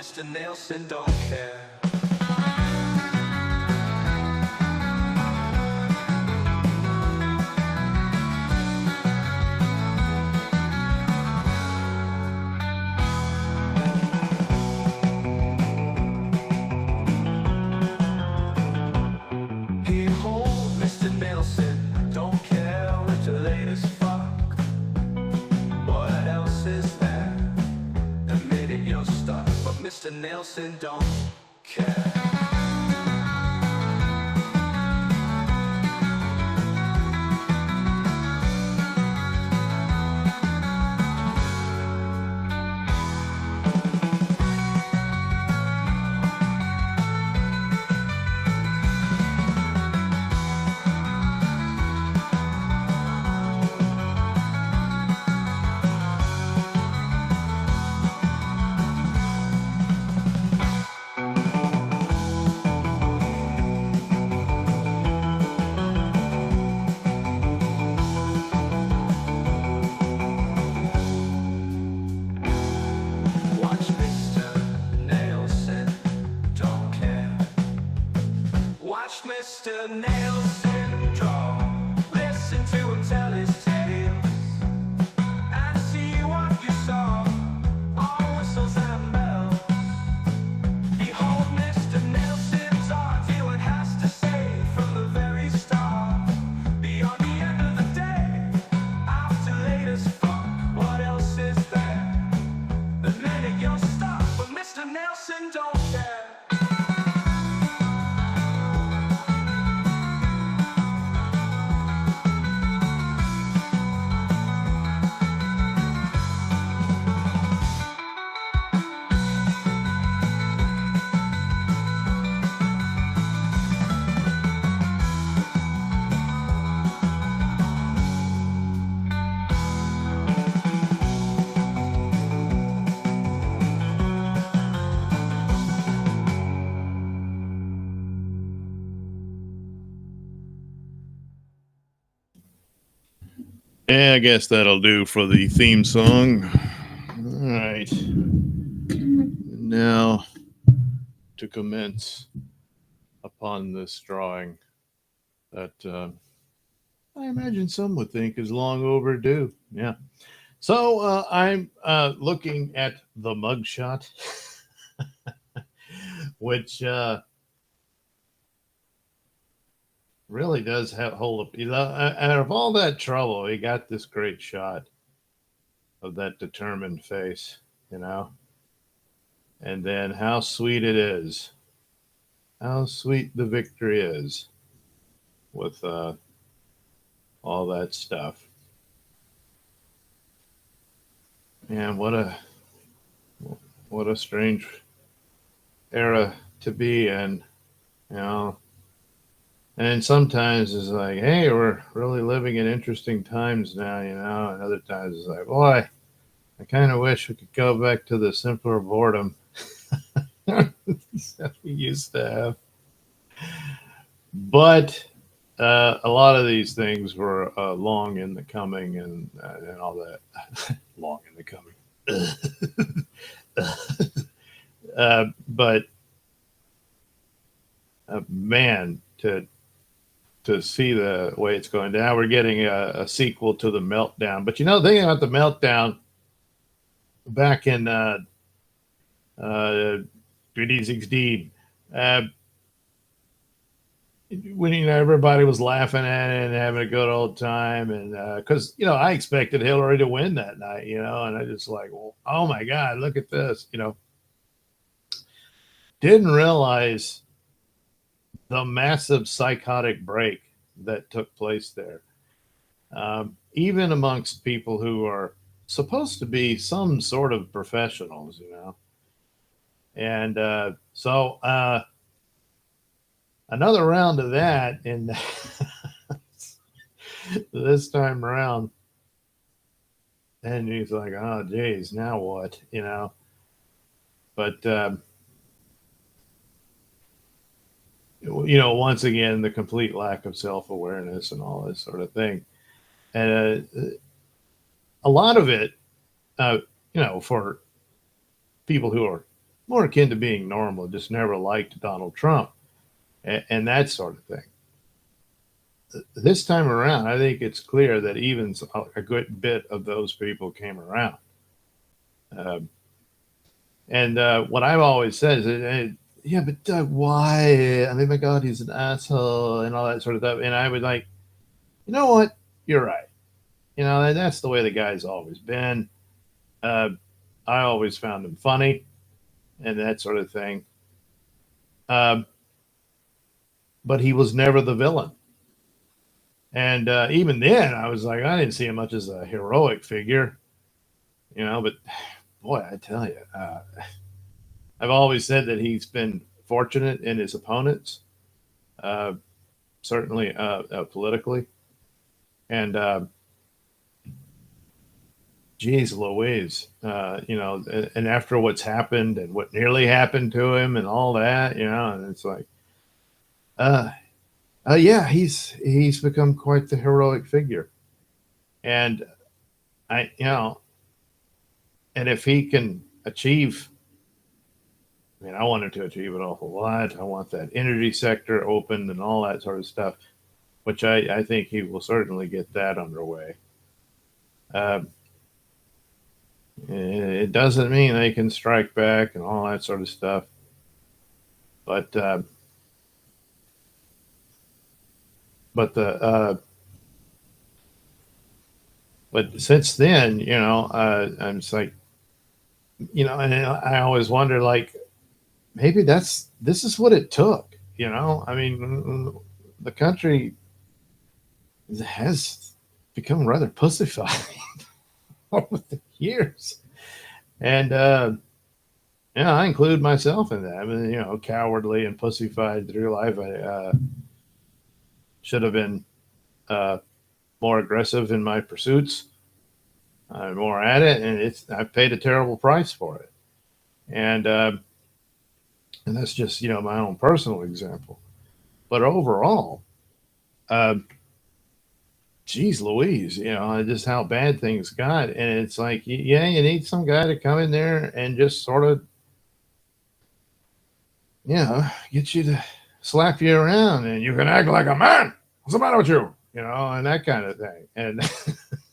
Mr. Nelson don't care. Behold, Mr. Nelson don't care what your latest fuck. What else is there? Admitted you're stuck, but Mr. Nelson don't care. Watch Mr. Nelson don't care. Watch Mr. Nelson draw. Listen to him tell his tales and see what you saw. All whistles and bells. Behold, Mr. Nelson's art. Hear what has to say from the very start. Beyond the end of the day, after latest fuck, what else is there? The minute you're stuck, but Mr. Nelson don't care. Yeah, I guess that'll do for the theme song. All right. Now, to commence upon this drawing that I imagine some would think is long overdue. Yeah. So I'm looking at the mugshot, which really does hold up. Out of all that trouble, he got this great shot of that determined face, and then how sweet it is, how sweet the victory is with all that stuff. And what a strange era to be in, And sometimes it's like, hey, we're really living in interesting times now, And other times it's like, boy, I kind of wish we could go back to the simpler boredom that we used to have. But a lot of these things were long in the coming and all that. Long in the coming. But man, to see the way it's going down. We're getting a sequel to The Meltdown. But the thing about The Meltdown, back in 2016, when everybody was laughing at it and having a good old time, and because I expected Hillary to win that night, and I just like, well, oh my God, look at this, didn't realize the massive psychotic break that took place there. Even amongst people who are supposed to be some sort of professionals, And so another round of that, and this time around, and he's like, oh, geez, now what, But once again, the complete lack of self-awareness and all this sort of thing. And a lot of it, for people who are more akin to being normal, just never liked Donald Trump and that sort of thing. This time around, I think it's clear that even a good bit of those people came around. Um, and what I've always said is, yeah, but Doug, why? I mean, my God, he's an asshole and all that sort of stuff. And I was like, you know what? You're right. You know, and that's the way the guy's always been. Uh, I always found him funny and that sort of thing. Um, but he was never the villain. And even then, I was like, I didn't see him much as a heroic figure, you know. But boy, I tell you, I've always said that he's been fortunate in his opponents, uh, certainly politically. And geez Louise, you know, and after what's happened and what nearly happened to him and all that, you know, and it's like, uh, yeah, he's become quite the heroic figure. And you know, and if he can achieve, I mean, I want him to achieve an awful lot. I want that energy sector open and all that sort of stuff, which I think he will certainly get that underway. Uh, it doesn't mean they can strike back and all that sort of stuff, but but the but since then, you know, I'm just like, you know, and I always wonder, like, maybe this is what it took. You know, I mean, the country has become rather pussified over the years, and yeah, I include myself in that. I mean, you know, cowardly and pussified through life. I should have been uh, more aggressive in my pursuits. I'm more at it, and I've paid a terrible price for it. And and that's just, you know, my own personal example. But overall, uh, geez Louise, you know, just how bad things got. And it's like, yeah, you need some guy to come in there and just sort of, you know, get you to slap you around and you can act like a man. What's the matter with you? You know, and that kind of thing. And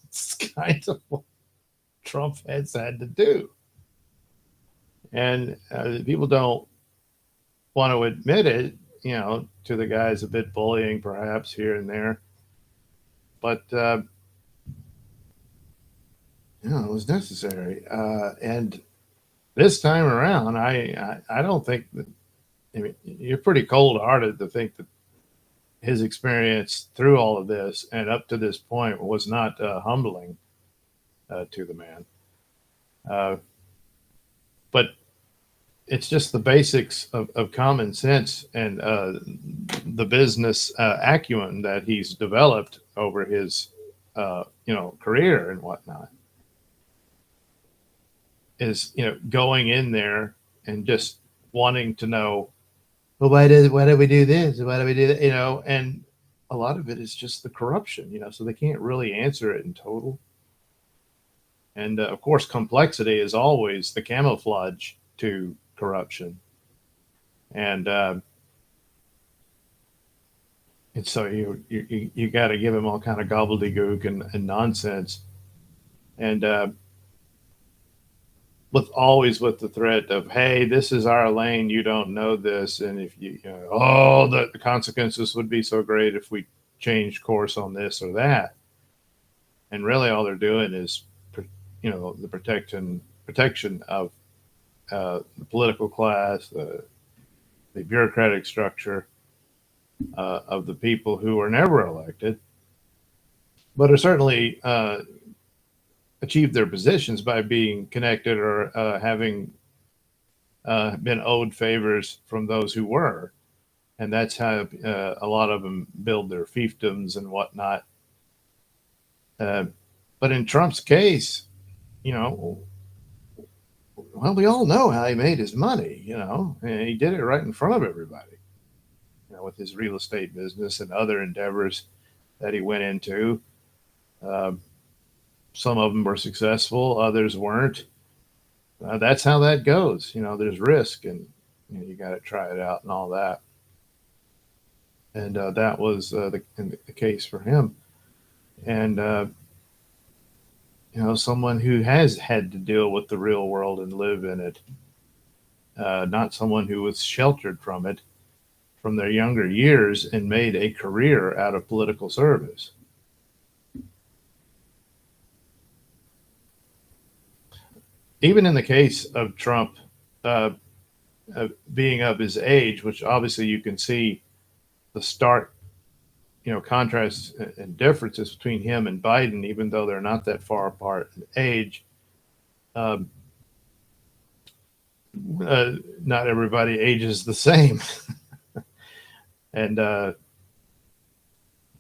it's kind of what Trump has had to do. And people don't want to admit it, you know, to the guys a bit bullying perhaps here and there. But you know, it was necessary. And this time around, I don't think that. I mean, you're pretty cold hearted to think that his experience through all of this and up to this point was not humbling to the man. Uh, but it's just the basics of common sense and the business acumen that he's developed over his you know, career and whatnot is, you know, going in there and just wanting to know, well, why did we do this? Why do we do that? You know, and a lot of it is just the corruption, you know, so they can't really answer it in total. And of course, complexity is always the camouflage to corruption. And and so you got to give him all kind of gobbledygook and nonsense, and with always with the threat of, hey, this is our lane, you don't know this, and if you know, oh, the consequences would be so great if we change course on this or that. And really, all they're doing is, you know, the protection of the political class, the bureaucratic structure of the people who are never elected, but are certainly achieved their positions by being connected or having been owed favors from those who were. And that's how a lot of them build their fiefdoms and whatnot. But in Trump's case, you know, well, we all know how he made his money, you know, and he did it right in front of everybody, you know, with his real estate business and other endeavors that he went into. Uh, some of them were successful, others weren't. that's how that goes. There's risk, and you got to try it out and all that. And that was the case for him. And someone who has had to deal with the real world and live in it, not someone who was sheltered from it from their younger years and made a career out of political service. Even in the case of Trump being of his age, which obviously you can see the stark, contrasts and differences between him and Biden, even though they're not that far apart in age. Um, Not everybody ages the same. And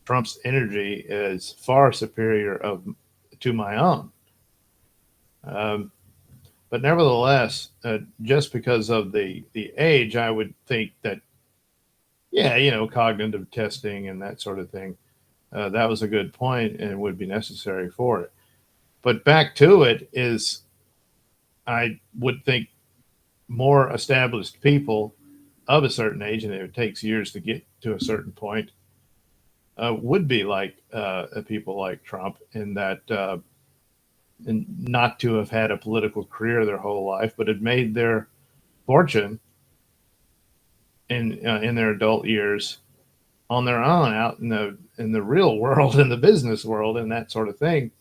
Trump's energy is far superior to my own. Um, but nevertheless, just because of the age, I would think that, yeah, cognitive testing and that sort of thing, that was a good point and would be necessary for it. But back to it is, I would think more established people of a certain age, and it takes years to get to a certain point, would be like people like Trump, in that and not to have had a political career their whole life, but had made their fortune in their adult years on their own, out in the real world, in the business world, and that sort of thing,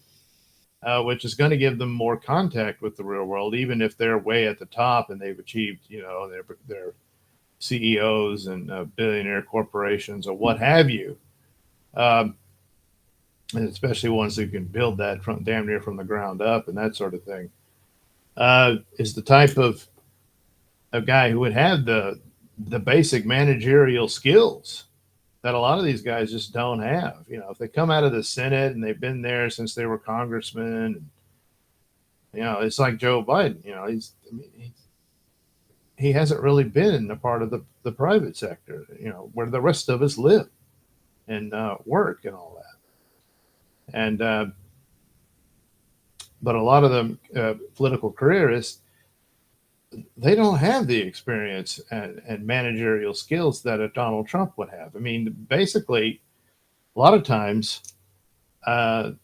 which is going to give them more contact with the real world, even if they're way at the top and they've achieved, their CEOs and billionaire corporations or what have you. And especially ones who can build that from damn near from the ground up and that sort of thing, is the type of a guy who would have the basic managerial skills that a lot of these guys just don't have. If they come out of the Senate and they've been there since they were congressmen, it's like Joe Biden. He hasn't really been in a part of the private sector, where the rest of us live and work and all that. And but a lot of them political careerists, they don't have the experience and managerial skills that a Donald Trump would have. I mean, basically, a lot of times, a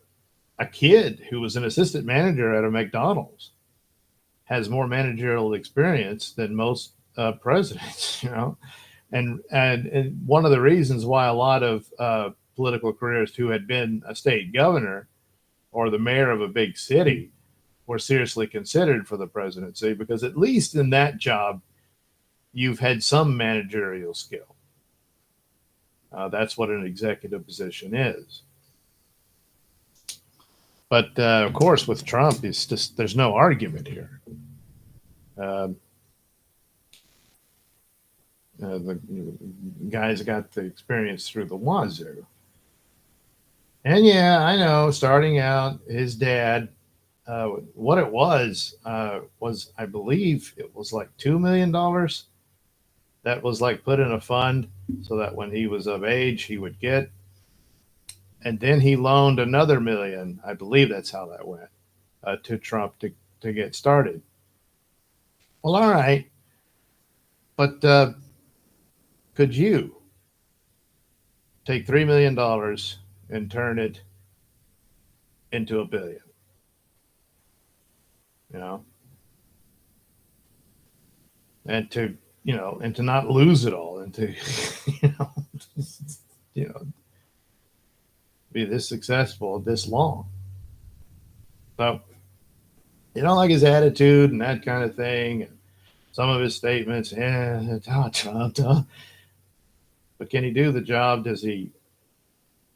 kid who was an assistant manager at a McDonald's has more managerial experience than most presidents, and one of the reasons why a lot of political careerists who had been a state governor or the mayor of a big city were seriously considered for the presidency, because at least in that job, you've had some managerial skill. That's what an executive position is. But of course, with Trump, it's just, there's no argument here. The guy's got the experience through the wazoo. And yeah, I know, starting out, his dad, what it was, I believe it was like $2 million that was like put in a fund so that when he was of age, he would get. And then he loaned another $1 million. I believe that's how that went, to Trump to get started. Well, all right. But could you take $3 million and turn it into $1 billion? And to not lose it all, and to, be this successful this long. So, you don't like his attitude and that kind of thing, and some of his statements, Trump. But can he do the job? Can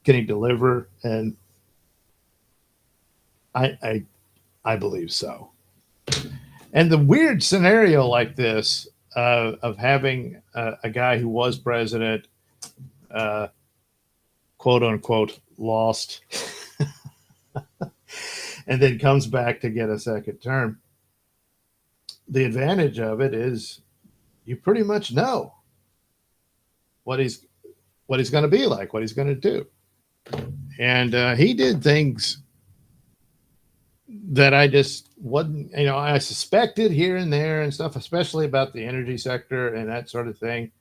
he deliver? And I believe so. And the weird scenario like this, of having a guy who was president, quote unquote, lost, and then comes back to get a second term. The advantage of it is you pretty much know what he's going to be like, what he's going to do. And he did things, that I just wasn't, I suspected here and there and stuff, especially about the energy sector and that sort of thing.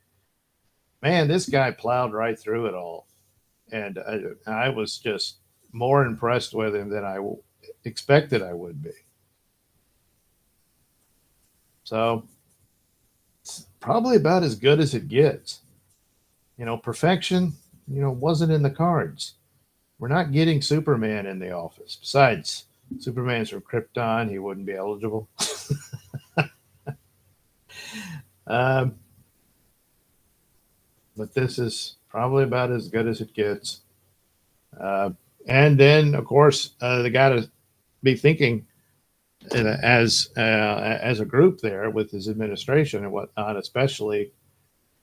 Man, this guy plowed right through it all. And I was just more impressed with him than I expected I would be. So it's probably about as good as it gets. Perfection, wasn't in the cards. We're not getting Superman in the office. Besides, Superman's from Krypton. He wouldn't be eligible. um, but this is probably about as good as it gets. And then, of course, they got to be thinking as a group there with his administration and whatnot, especially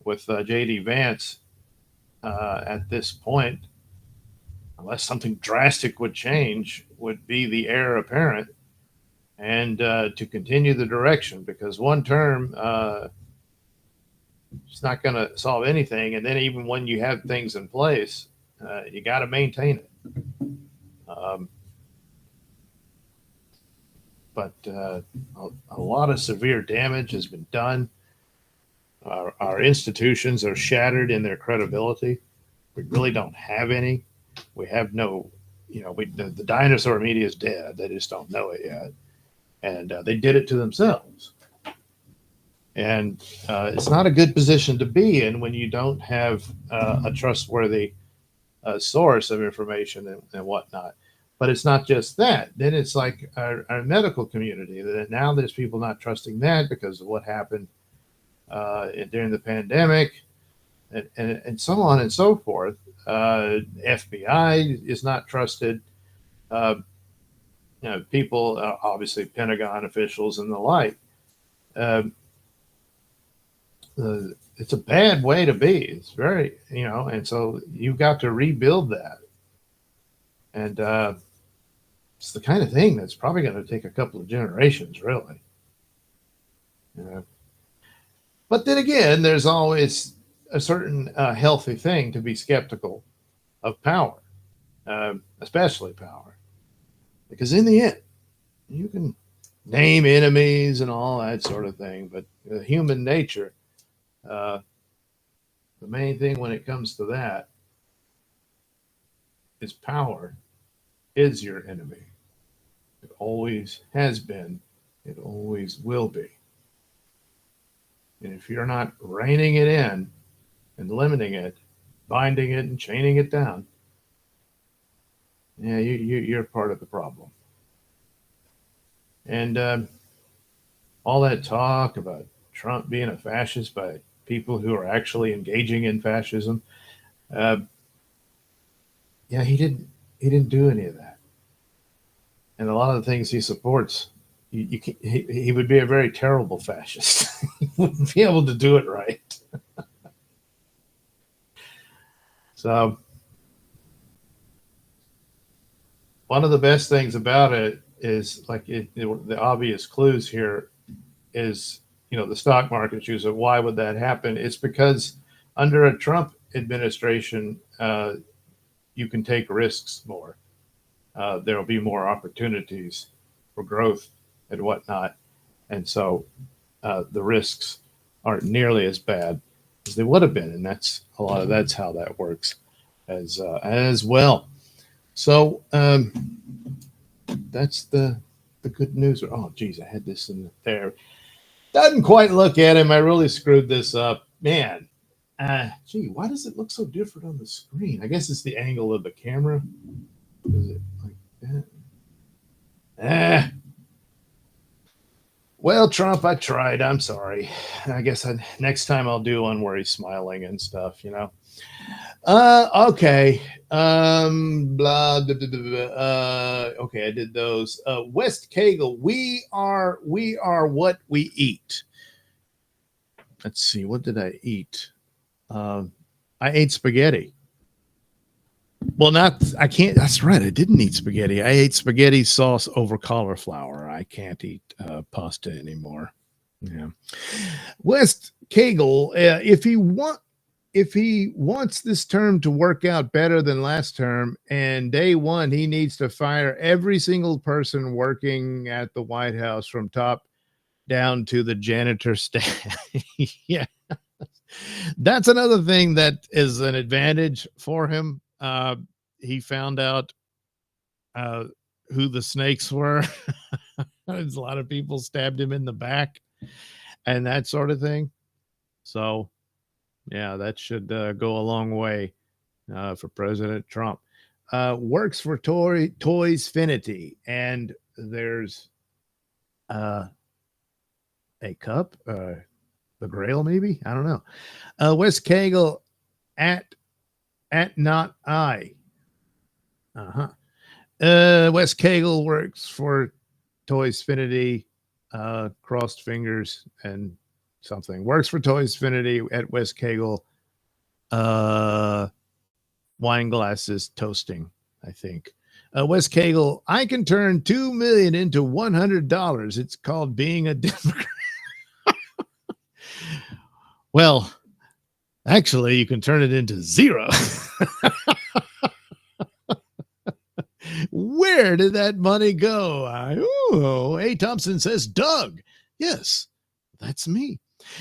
with J.D. Vance at this point, unless something drastic would change, would be the heir apparent and to continue the direction, because one term it's not going to solve anything. And then even when you have things in place, you got to maintain it. But a lot of severe damage has been done. Our institutions are shattered in their credibility. We really don't have any. We have no, the dinosaur media is dead. They just don't know it yet. And they did it to themselves. And it's not a good position to be in when you don't have a trustworthy source of information and whatnot. But it's not just that. Then it's like our medical community. That now there's people not trusting that because of what happened during the pandemic, and so on and so forth. FBI is not trusted. People, obviously Pentagon officials and the like. It's a bad way to be. It's very, and so you've got to rebuild that. And it's the kind of thing that's probably going to take a couple of generations, really. But then again, there's always a certain healthy thing to be skeptical of power, especially power. Because in the end, you can name enemies and all that sort of thing, but human nature, the main thing when it comes to that is power is your enemy. It always has been. It always will be. And if you're not reining it in and limiting it, binding it and chaining it down, yeah, you're part of the problem. And all that talk about Trump being a fascist by people who are actually engaging in fascism, yeah, he didn't do any of that. And a lot of the things he supports, he would be a very terrible fascist. He wouldn't be able to do it right. So one of the best things about it is the obvious clues here is, the stock market use of why would that happen? It's because under a Trump administration, you can take risks more. There will be more opportunities for growth and whatnot. And so the risks aren't nearly as bad as they would have been. And that's how that works as well. So that's the good news. Oh, geez, I had this in there. Doesn't quite look at him. I really screwed this up. Man, gee, why does it look so different on the screen? I guess it's the angle of the camera. Is it like that? Well, Trump, I tried. I'm sorry. I guess next time I'll do one where he's smiling and stuff, Okay. Blah, blah, blah, blah, blah. Okay, I did those. West Kegel, we are what we eat. Let's see. What did I eat? I ate spaghetti. Well, I can't. That's right. I didn't eat spaghetti. I ate spaghetti sauce over cauliflower. I can't eat pasta anymore. Yeah. West Kegel, if if he wants this term to work out better than last term, and day one, he needs to fire every single person working at the White House from top down to the janitor staff. Yeah. That's another thing that is an advantage for him. He found out who the snakes were. There's a lot of people stabbed him in the back and that sort of thing. So, yeah, that should go a long way for President Trump. Works for Toys Finity, and there's a cup, the Grail, maybe, I don't know. Wes Cagle at not I. Wes Cagle works for Toys Finity. Crossed fingers and something. Works for Toys Finity at Wes Cagle. Wine glasses toasting, I think. Wes Cagle, I can turn $2 million into $100. It's called being a Democrat. Well, actually, you can turn it into zero. Where did that money go? A. Thompson says, Doug. Yes, that's me.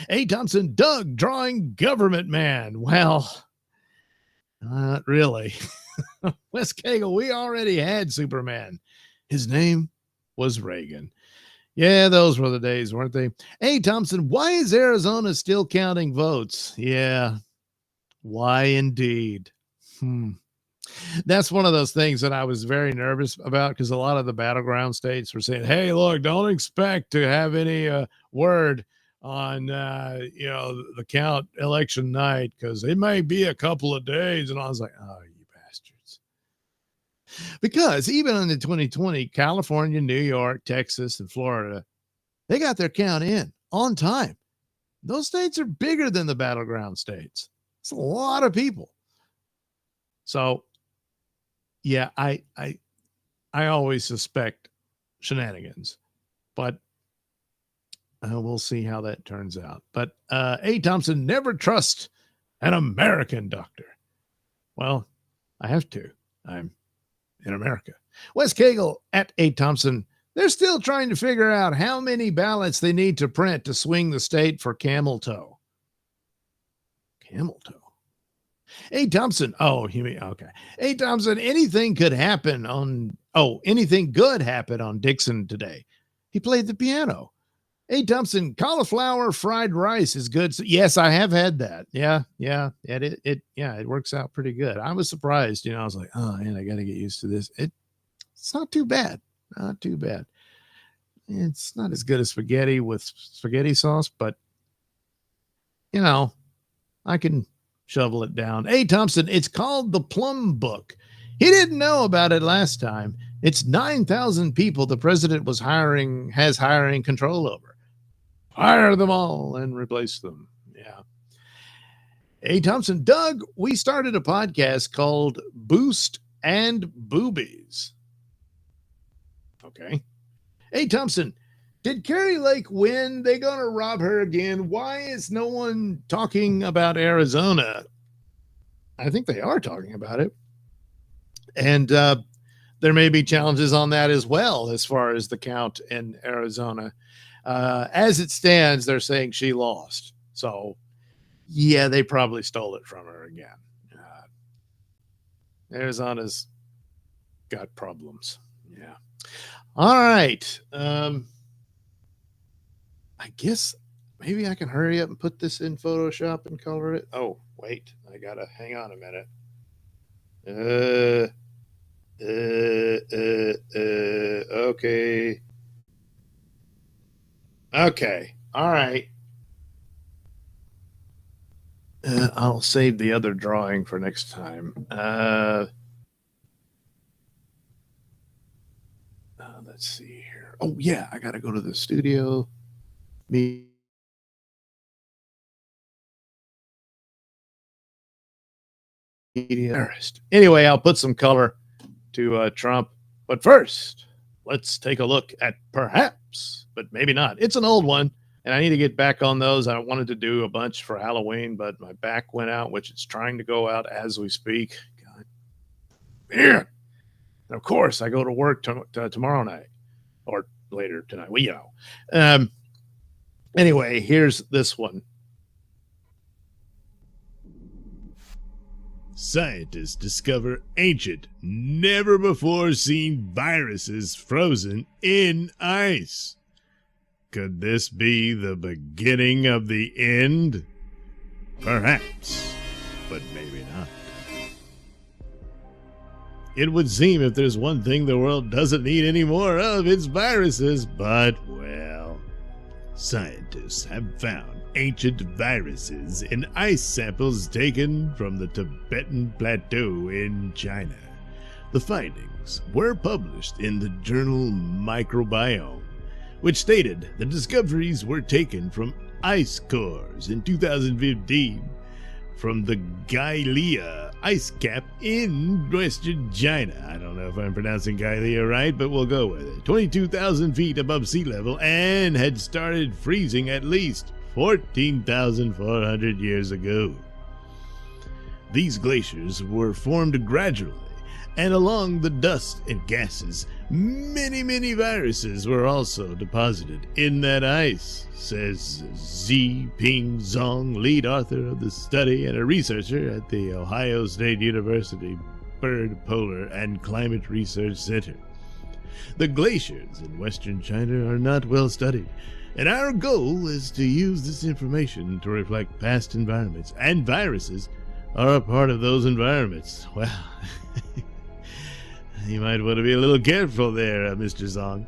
A. Thompson, Doug, drawing government man. Well, not really. Wes Cagle, we already had Superman. His name was Reagan. Yeah, those were the days, weren't they? A. Thompson, why is Arizona still counting votes? Yeah, why indeed? That's one of those things that I was very nervous about, because a lot of the battleground states were saying, hey, look, don't expect to have any word on, the count election night, because it may be a couple of days. And I was like, oh, you bastards. Because even in the 2020, California, New York, Texas, and Florida, they got their count in on time. Those states are bigger than the battleground states. It's a lot of people. So, yeah, I always suspect shenanigans, but we'll see how that turns out. But A. Thompson, never trust an American doctor. Well, I have to. I'm in America. Wes Cagle at A. Thompson, they're still trying to figure out how many ballots they need to print to swing the state for camel toe. Camel toe. A. Thompson. Oh, you mean, okay. A. Thompson, anything good happen on Dixon today. He played the piano. A. Thompson, cauliflower fried rice is good. Yes, I have had that. Yeah. It works out pretty good. I was surprised, I was like, oh man, I got to get used to this. It's not too bad. Not too bad. It's not as good as spaghetti with spaghetti sauce, but I can shovel it down. A. Thompson, it's called the Plum Book. He didn't know about it last time. It's 9,000 people the president has hiring control over. Fire them all and replace them. Yeah. A. Thompson, Doug, we started a podcast called Boost and Boobies. Okay. A. Thompson, did Carrie Lake win? They gonna rob her again? Why is no one talking about Arizona? I think they are talking about it. And there may be challenges on that as well, as far as the count in Arizona. As it stands, they're saying she lost. So, yeah, they probably stole it from her again. Arizona's got problems. Yeah. All right. I guess maybe I can hurry up and put this in Photoshop and color it. Oh, wait. I got to hang on a minute. Okay. Okay. All right. I'll save the other drawing for next time. Let's see here. Oh, yeah. I got to go to the studio. Media. Anyway, I'll put some color to Trump. But first, let's take a look at perhaps, but maybe not. It's an old one. and I need to get back on those. I wanted to do a bunch for Halloween, but my back went out, which it's trying to go out as we speak. God. Yeah. And of course, I go to work tomorrow night or later tonight. Well, you know. Anyway, here's this one. Scientists discover ancient, never before seen viruses frozen in ice. Could this be the beginning of the end? Perhaps, but maybe not. It would seem if there's one thing the world doesn't need any more of, it's viruses, but, well, scientists have found ancient viruses in ice samples taken from the Tibetan Plateau in China. The findings were published in the journal Microbiome, which stated the discoveries were taken from ice cores in 2015 from the Gailea ice cap in western China. I don't know if I'm pronouncing Gailea right, but we'll go with it. 22,000 feet above sea level and had started freezing at least 14,400 years ago. These glaciers were formed gradually, and along the dust and gases, many viruses were also deposited in that ice, says Zhiping Zhong, lead author of the study and a researcher at the Ohio State University Bird, Polar, and Climate Research Center. The glaciers in western China are not well studied, and our goal is to use this information to reflect past environments, and viruses are a part of those environments. Well, you might want to be a little careful there, Mr. Zong.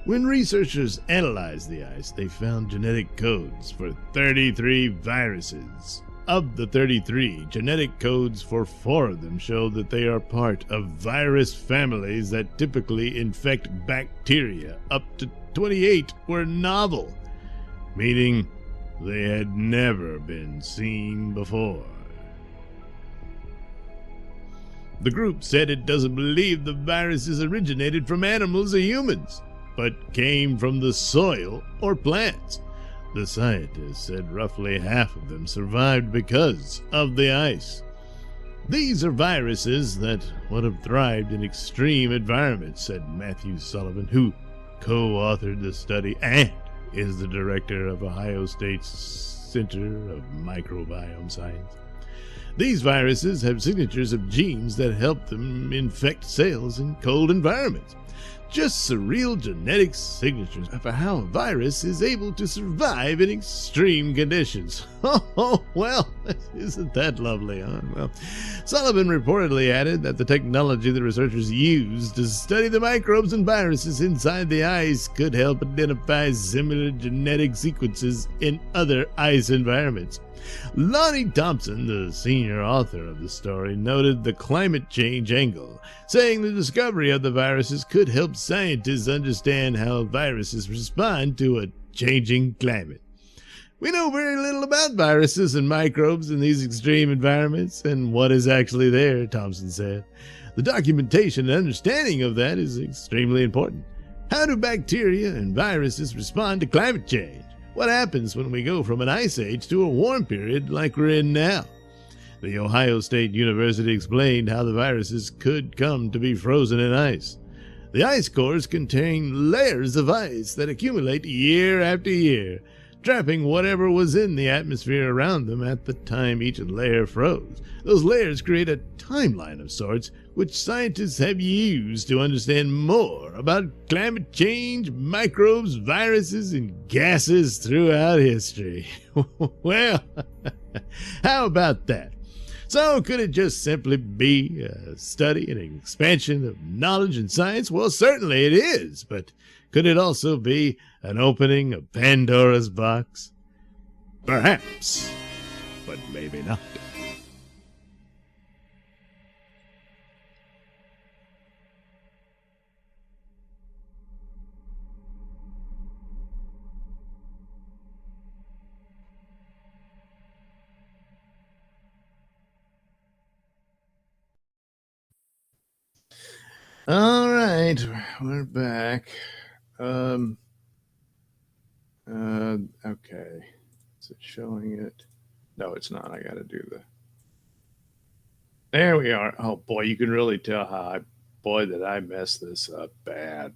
When researchers analyzed the ice, they found genetic codes for 33 viruses. Of the 33, genetic codes for 4 of them show that they are part of virus families that typically infect bacteria. Up to 28 were novel, meaning they had never been seen before. The group said it doesn't believe the viruses originated from animals or humans, but came from the soil or plants. The scientists said roughly half of them survived because of the ice. These are viruses that would have thrived in extreme environments, said Matthew Sullivan, who co-authored the study and is the director of Ohio State's Center of Microbiome Science. These viruses have signatures of genes that help them infect cells in cold environments. Just surreal genetic signatures for how a virus is able to survive in extreme conditions. Oh, well, isn't that lovely, huh? Well, Sullivan reportedly added that the technology the researchers used to study the microbes and viruses inside the ice could help identify similar genetic sequences in other ice environments. Lonnie Thompson, the senior author of the story, noted the climate change angle, saying the discovery of the viruses could help scientists understand how viruses respond to a changing climate. We know very little about viruses and microbes in these extreme environments and what is actually there, Thompson said. The documentation and understanding of that is extremely important. How do bacteria and viruses respond to climate change? What happens when we go from an ice age to a warm period like we're in now? The Ohio State University explained how the viruses could come to be frozen in ice. The ice cores contain layers of ice that accumulate year after year, trapping whatever was in the atmosphere around them at the time each layer froze. Those layers create a timeline of sorts, which scientists have used to understand more about climate change, microbes, viruses, and gases throughout history. Well, how about that? So could it just simply be a study and an expansion of knowledge and science? Well, certainly it is, but could it also be an opening of Pandora's box? Perhaps, but maybe not. All right, we're back. Okay. Is it showing it? No, it's not. I got to do the. There we are. Oh boy, you can really tell boy, did I mess this up bad.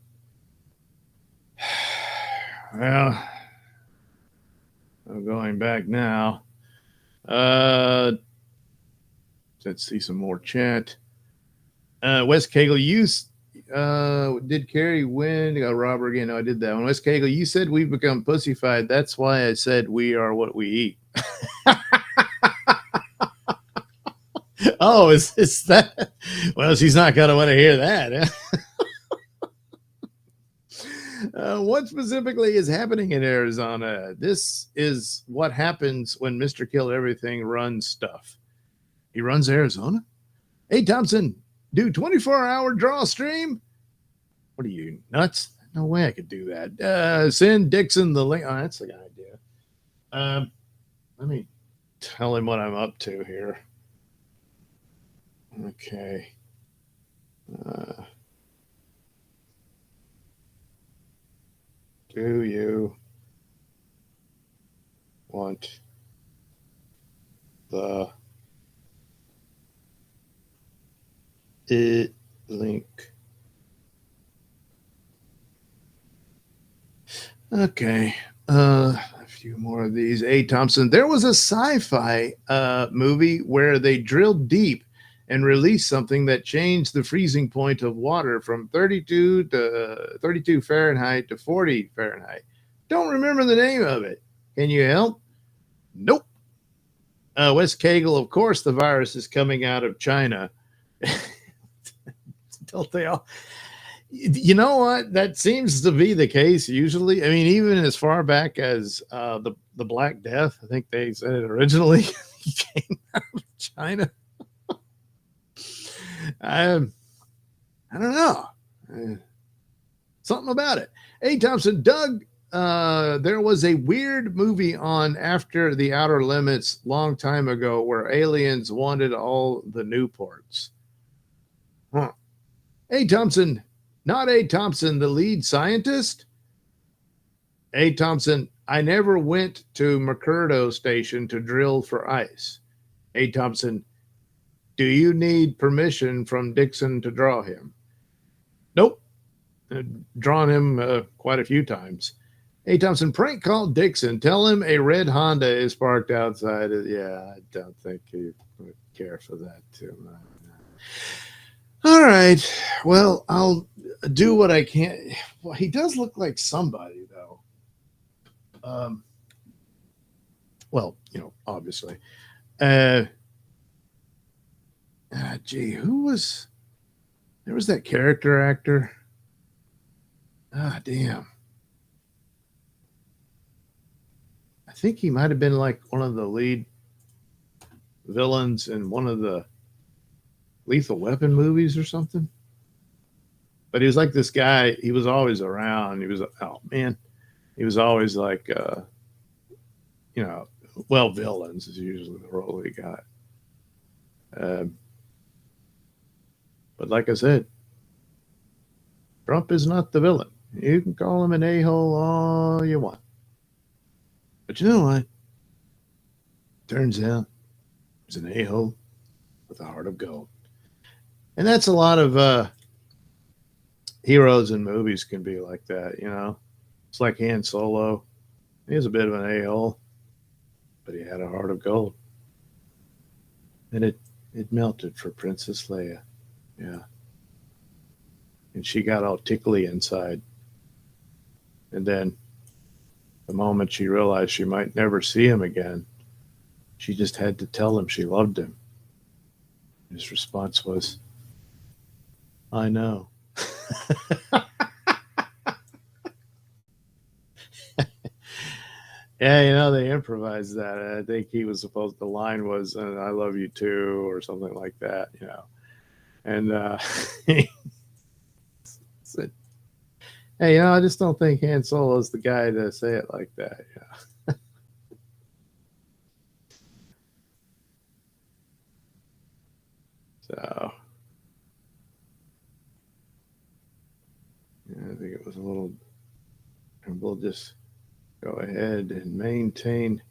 Well, I'm going back now. Let's see some more chat. Wes Cagle, you did Carrie win? Robert again. No, I did that one. Wes Cagle, you said we've become pussyfied. That's why I said we are what we eat. Oh, is that? Well, she's not going to want to hear that. What specifically is happening in Arizona? This is what happens when Mr. Kill Everything runs stuff. He runs Arizona? Hey, Thompson, do 24-hour draw stream? What are you, nuts? No way I could do that. Send Dixon the link. Oh, that's a good idea. Let me tell him what I'm up to here. Okay. Do you want the link? Okay. A few more of these. A. Thompson. There was a sci-fi movie where they drilled deep and released something that changed the freezing point of water from 32 Fahrenheit to 40 Fahrenheit. Don't remember the name of it. Can you help? Nope. Wes Cagle, of course, the virus is coming out of China. Don't they all? You know what? That seems to be the case usually. I mean, even as far back as the Black Death, I think they said it originally came out of China. I don't know. Something about it. Hey, Thompson, Doug, there was a weird movie on After the Outer Limits long time ago where aliens wanted all the Newports. Huh. Hey, Thompson, not A. Thompson, the lead scientist? A. Thompson, I never went to McCurdo Station to drill for ice. A. Thompson, do you need permission from Dixon to draw him? Nope. Drawn him quite a few times. Hey, Thompson, prank call Dixon. Tell him a red Honda is parked outside. Yeah, I don't think he would care for that too much. All right. Well, I'll do what I can. Well, he does look like somebody, though. Well, obviously. Gee, who was... There was that character actor. Damn. I think he might have been like one of the lead villains in one of the Lethal Weapon movies or something. But he was like this guy. He was always around. He was, oh man, he was always like, villains is usually the role he got. But like I said, Trump is not the villain. You can call him an a-hole all you want. But you know what? Turns out he's an a-hole with a heart of gold. And that's a lot of heroes in movies can be like that, It's like Han Solo. He was a bit of an a-hole, but he had a heart of gold. And it melted for Princess Leia. Yeah. And she got all tickly inside. And then the moment she realized she might never see him again, she just had to tell him she loved him. His response was, I know. Yeah, they improvised that. I think he was supposed, the line was, I love you too, or something like that, And he said, hey, I just don't think Han Solo is the guy to say it like that. Yeah. So, yeah, I think it was a little, and we'll just go ahead and maintain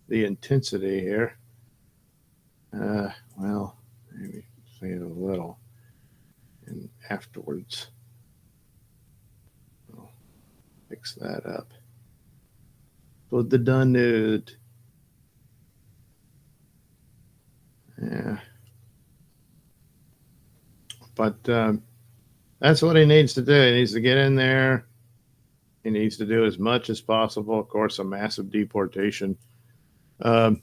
the intensity here. Well, maybe say it a little, and afterwards I'll fix that up. Put the done nude. Yeah. But that's what he needs to do. He needs to get in there. He needs to do as much as possible. Of course, a massive deportation is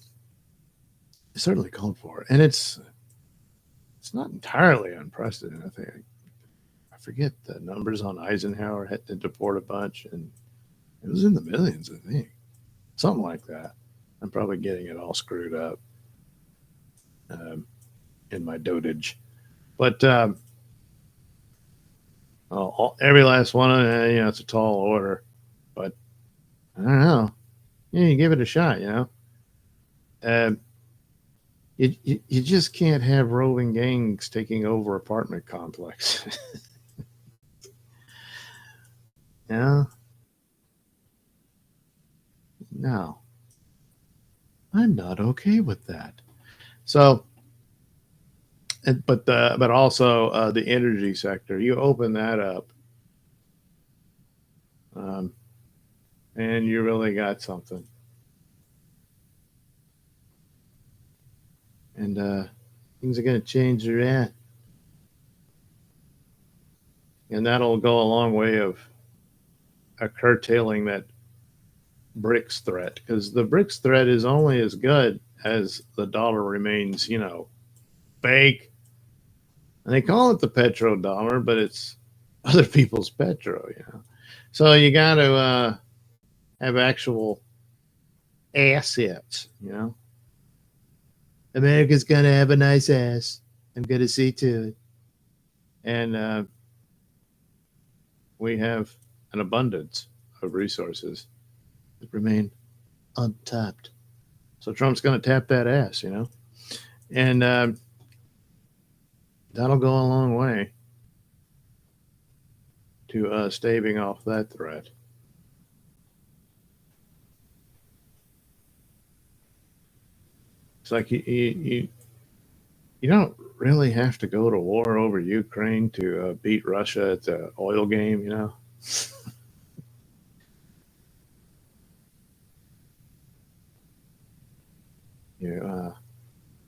certainly called for, and it's not entirely unprecedented. I think I forget the numbers on Eisenhower had to deport a bunch, and it was in the millions, I think, something like that. I'm probably getting it all screwed up in my dotage, but every last one of them, it's a tall order, but I don't know. You give it a shot, You just can't have roving gangs taking over apartment complexes. No, I'm not okay with that. So, but also the energy sector. You open that up, and you really got something. And things are going to change their and that'll go a long way of curtailing that BRICS threat, because the BRICS threat is only as good as the dollar remains, fake. And they call it the petrodollar, but it's other people's petro, So you got to have actual assets, America's going to have a nice ass. I'm going to see to it. And we have an abundance of resources that remain untapped. So Trump's going to tap that ass, And that'll go a long way to staving off that threat. It's like you don't really have to go to war over Ukraine to beat Russia at the oil game, You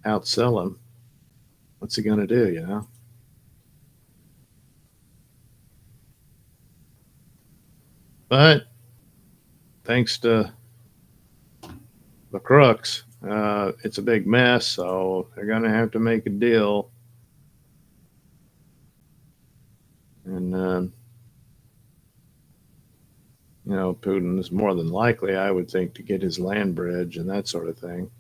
outsell him. What's he going to do, But thanks to the crooks, it's a big mess, so they're going to have to make a deal. And, Putin is more than likely, I would think, to get his land bridge and that sort of thing.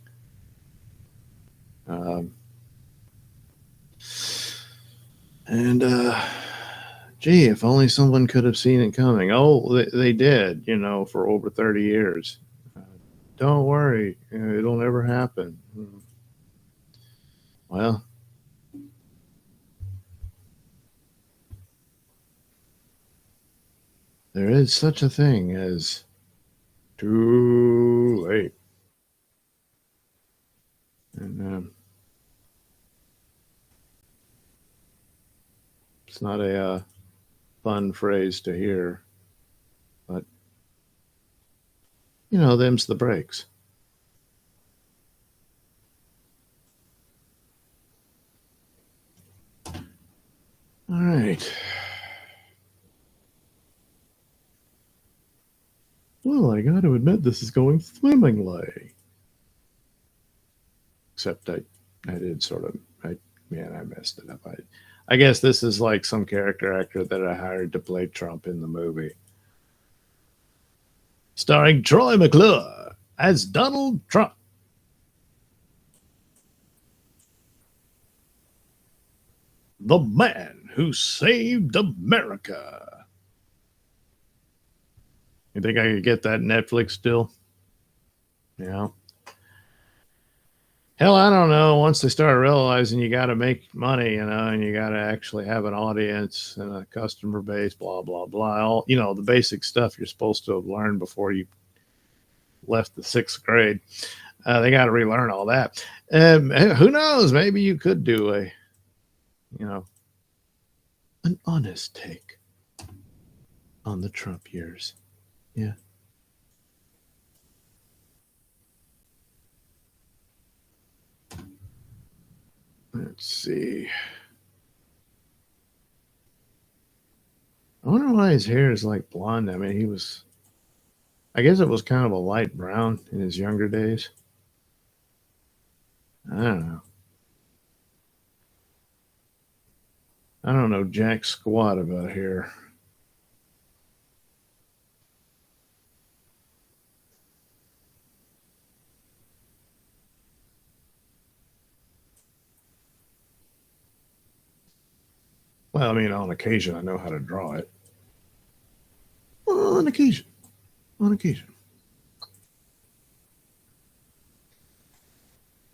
Gee, if only someone could have seen it coming. Oh, they did, for over 30 years. Don't worry, it'll never happen. Well, there is such a thing as too late. And it's not a fun phrase to hear, but them's the breaks. All right. Well, I got to admit, this is going swimmingly. Except I did sort of, I messed it up. I guess this is like some character actor that I hired to play Trump in the movie. Starring Troy McClure as Donald Trump. The man who saved America. You think I could get that Netflix still? Hell, I don't know. Once they start realizing you got to make money, and you got to actually have an audience and a customer base, blah, blah, blah. All, the basic stuff you're supposed to have learned before you left the sixth grade. They got to relearn all that. Who knows? Maybe you could do an honest take on the Trump years. Yeah. Let's see. I wonder why his hair is like blonde. I mean, I guess it was kind of a light brown in his younger days. I don't know. I don't know jack squat about hair. Well, I mean, on occasion, I know how to draw it. On occasion. On occasion.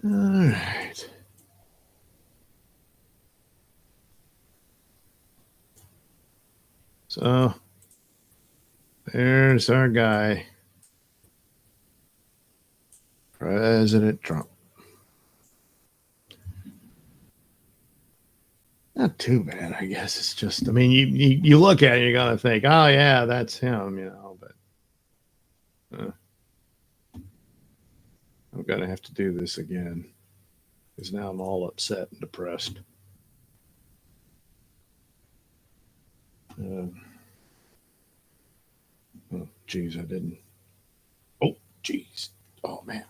All right. So, there's our guy, President Trump. Not too bad, I guess. It's just, I mean, you look at it, you're going to think, oh, yeah, that's him, but I'm going to have to do this again because now I'm all upset and depressed. Oh, geez, I didn't. Oh, geez. Oh, man.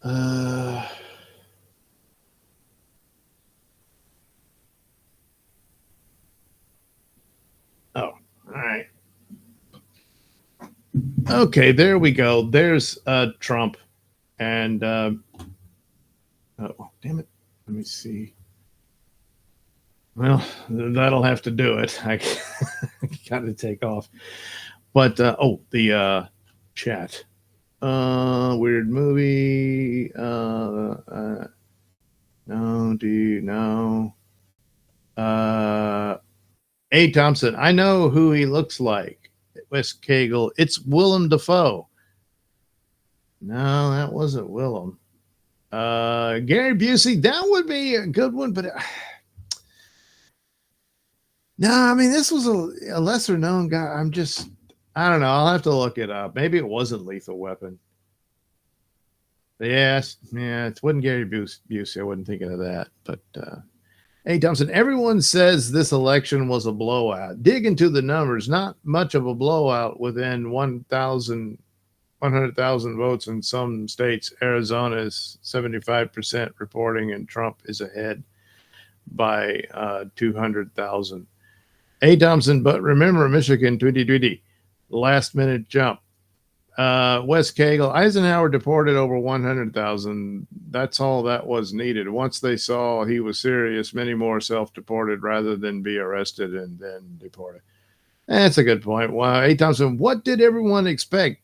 Oh, all right. Okay, there we go. There's Trump. And, oh, damn it. Let me see. Well, that'll have to do it. I got to take off. But, the chat. Weird movie. No, do you know? A. Thompson. I know who he looks like. Wes Cagle. It's Willem Dafoe. No, that wasn't Willem. Gary Busey. That would be a good one, but no, I mean, this was a lesser known guy. I don't know. I'll have to look it up. Maybe it wasn't Lethal Weapon. Yes. Yeah, it wasn't Gary Busey. I wasn't thinking of that. But, hey, Thompson, everyone says this election was a blowout. Dig into the numbers. Not much of a blowout within 100,000 votes in some states. Arizona is 75% reporting, and Trump is ahead by 200,000. Hey, Thompson, but remember Michigan 2020, last minute jump. Wes Cagle, Eisenhower deported over 100,000. That's all that was needed. Once they saw he was serious, many more self-deported rather than be arrested and then deported. That's a good point. Wow. Hey, Thompson, what did everyone expect?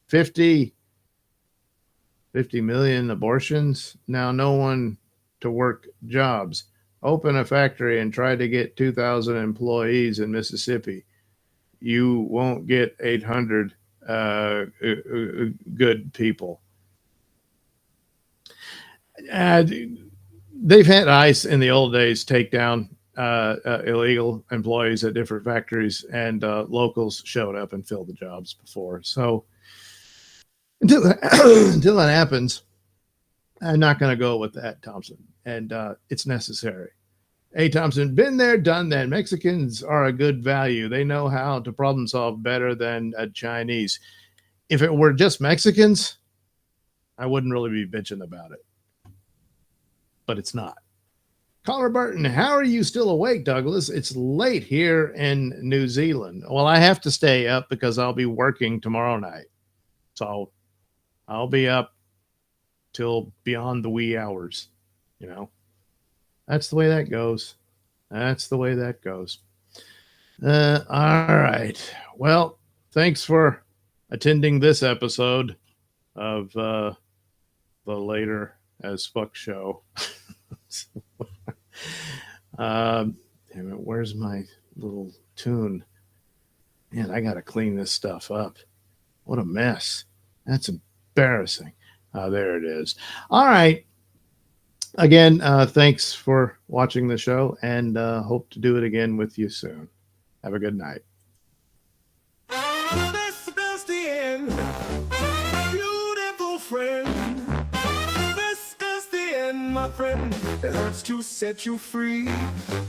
50 million abortions? Now no one to work jobs. Open a factory and try to get 2,000 employees in Mississippi. You won't get 800 good people. They've had ICE in the old days take down illegal employees at different factories, and locals showed up and filled the jobs before. So until that happens, I'm not going to go with that, Thompson. And it's necessary. Hey, Thompson, been there, done that. Mexicans are a good value. They know how to problem solve better than Chinese. If it were just Mexicans, I wouldn't really be bitching about it. But it's not. Caller Burton, how are you still awake, Douglas? It's late here in New Zealand. Well, I have to stay up because I'll be working tomorrow night. So I'll be up till beyond the wee hours, That's the way that goes. That's the way that goes. All right. Well, thanks for attending this episode of the Later as Fuck show. Damn it, where's my little tune? Man, I got to clean this stuff up. What a mess. That's embarrassing. There it is. All right. Again, thanks for watching the show, and hope to do it again with you soon. Have a good night. This is the end, beautiful friend. This is the end, my friend. It hurts to set you free,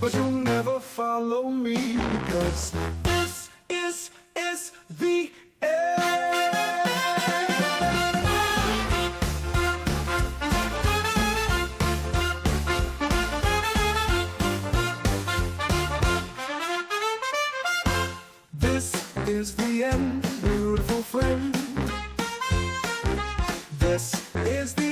but you'll never follow me, because this is the end. This is the end, beautiful friend. This is the